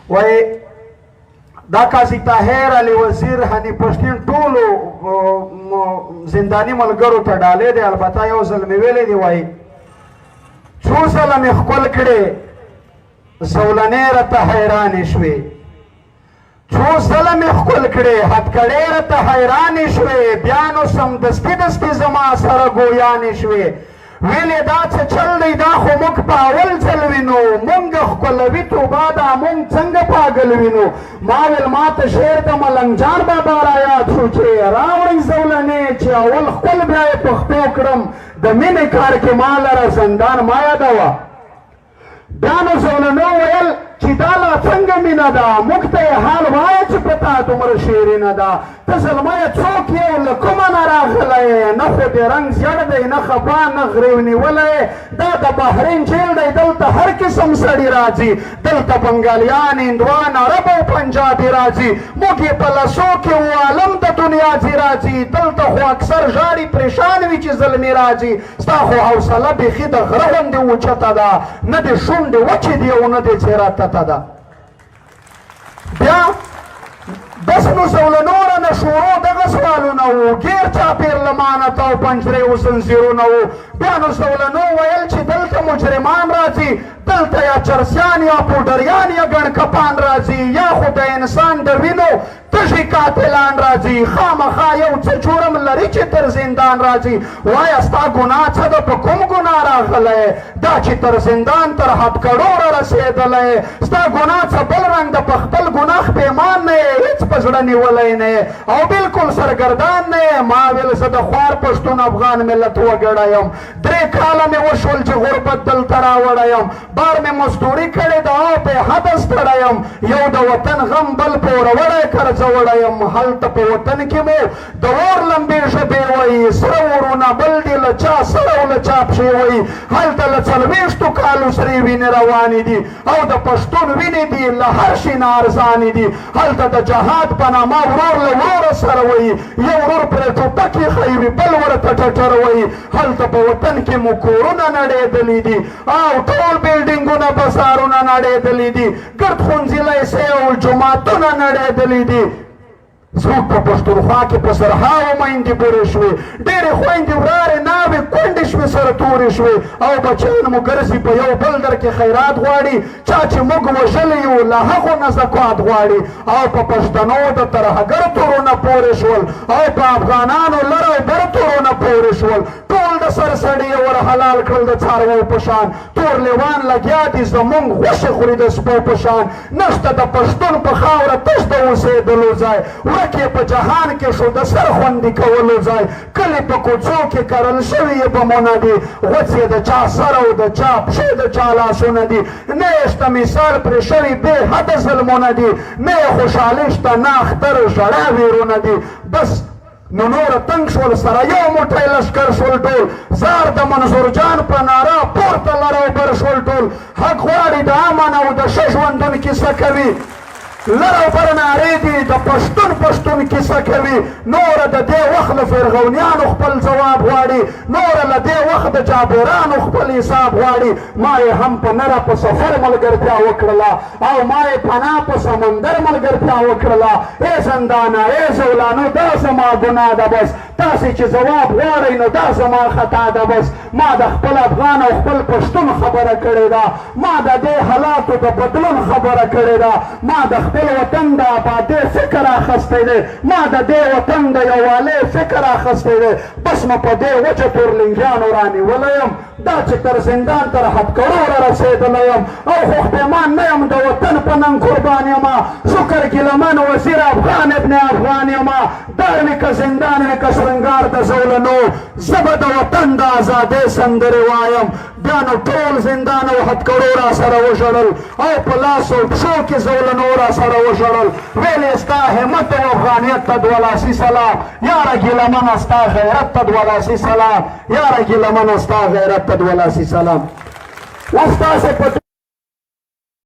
وای دا قاضي طاهر علي وزیر هني پښتون ټولو زنداني ملګرو ته ډالې دی. البته یو ځل مې ویلې دی وای څو ځله مې ښکل کړې زولنې راته حیرانې شوې، څو ځله مې ښکل کړې هتکړې راته حیرانې شوې، بیا نو سمدستي دستي زما سره ګویانې شوې. ویلې دا څه چل دی دا خو موږ په اول ځل وینو، موږ ښکلوي توبه دا موږ څنګه پاگل وینو. ما ویل ما ته شعر د ملنګ جان بابا را یاد شو چې راوړئ زولنې چې اول ښکل بیا یې پښتو کړم، د مینې کار کې ما لره زندان ما یادوه. بیا نو زولنو ویل چې دا لا څنګه مینه ده، موږ ته یې حال وایه چې په تا دومره شیرینه ده. ته زلمیه څوک یې له کومه نه راغلی، نه خو دې رنګ زیړ دی نه خفا نه غریو نیولی. دا د بحرین جیل دی، دلته هر قسم سړي راځي، دلته بنګالیان هندوان عرب او پنجابي راځي. موږ یې په لسو کې و عالم د دنیا ځي راځي، دلته خو اکثر ژاړي پریشان وي چې زلمي راځي. ستا خو حوصله بیخي د غره غوندې اوچته ده، نه دې شونډې وچې دي او نه دې څېره تته ده. بیا بس نو زولنو رانه شروع دغه سوالونه وو، ګیر چاپېر لمانت او پنجرې و زنځیرونه وو. بیا نو زولنو ویل چې دلته مجرمان راځي، دلته یا چرسیان یا پوډریان یا ګڼ کپان راځي، یا خو د انسان د وینو تږي قاتلان راځي. خامخا یو څه جرم لري چې تر زندان راځي. وایه ستا ګناه څه ده، په کوم ګناه راغلی دا چې تر زندان تر هتکړو را رسېدلی؟ ستا ګناه څه بل رنګ ده، په خپل ګناه پېمان نه یې هېڅ په زړه نیولی نه یې او بلکل سرګردان نه یې. ما ویل زه د خوار پښتون افغان ملت وګړی یم، 3 کاله مې وشول چې غربت دلته راوړی یم، بار مې مزدوري کړې ده او بې حده ستړی یم، یو د وطن غم بل پوروړی کرځوړی یم. هلته په وطن کې مو د اور لمبې ژبې وایي، سره ورونه بل دي له چا سره او له چا پښې وایي. هلته له 40 کالو سرې وینې روانې دي او د پښتون وینې دي له هر شي نه ارزانې دي. هلته د جهاد په نامه ورور له وروره سره وایي، یو ورور پرې ټوپک ایښی وي بل ورته ټټر وایي. هلته په وطن کې مو کورونه نړېدلي دي او ټول بلډینګونه بازارونه نړېدلي دي، ګرد ښوونځي لیسې او جوماتونه نړېدلي دي. زموږ په پښتونخوا کې په زرهاوو میندې بورې شوې، ډېرې خویندې ورارې ناوې کونډې شوې سره تورې شوې او بچیان مو ګرځي په یو بل در کې خیرات غواړي. چا چې موږ وژلي یو له هغو نه زکات غواړي او په پښتنو د ترهګر تورونه پورې شول او په افغانانو لر او بر تورونه پورې شول. ټول د سر سړي یې ور حلال کړل د څاروو په شان، تور لیوان لګیا دي زموږ غوښې خوري د سپو په شان. نشته د پښتون په خاوره تش د اوسېدلو ځای، ورکې په جهان کې شو د سر خوندي کولو ځای. کلي په کوڅو کې کرل شوي یې بمونه دي، غوڅې د چا سر او د چا پښې د چا لاسونه دي. نه یې شته مثال پرې شوي بې حده ظلمونه دي، نه یې خوشحالي شته نه اختر ژړا ویرونه دي. بس نو نوره تنګ شول سره یو موټی لشکر شول ټول، زار د منظور جان په ناره پورته لر او بر شول ټول. حق غواړي د امن او د ښه ژوندون کیسه کوي، لر او بر نارې دي د پښتون کیسه کوي. نوره د دې وخت له فرغونیانو خپل ځواب غواړي، نوره له دې وخت د جابرانو خپل حساب غواړي. ما یې هم په نره په سفر ملګرتیا وکړله او ما یې پناه په سمندر ملګرتیا وکړله. ای زندانه ای زولانو دا زما ګناه ده بس، تاسې چې ځواب غواړئ نو دا زما خطا ده بس. ما د خپل افغان او خپل پښتون خبره کړې ده، ما د دې حالاتو د بدلون خبره کړې ده، ما د خپل وطن د آبادۍ فکر اخیستی دی، ما د دې وطن د یووالۍ فکر اخیستی دی. بس مې په دې وجه تورلنګیانو رانیولی یم، دا چې تر زندان تر هتکړو را رسېدلی یم او خو خپېمان نه یم، د وطن په ننګ قربان یمه. شکر ګیلمن وزیر افغان ابن افغان یمه، در مې که زندان مې که شرنګار د زولنو، زه به د وطن د ازادۍ سندرې وایم. بیا نو ټول زندان او هتکړو را سره وژړل او په لاس او پښو کې زولنو را سره وژړل. ویلې ستا همت او افغانیت ته 2 لاسي سلام، یاره ګیلمنه ستا غیرت ته 2 لاسي سلام، یاره ګیلمنه ستا غیرت ته 2 لاسي سلام. اوس تاسې په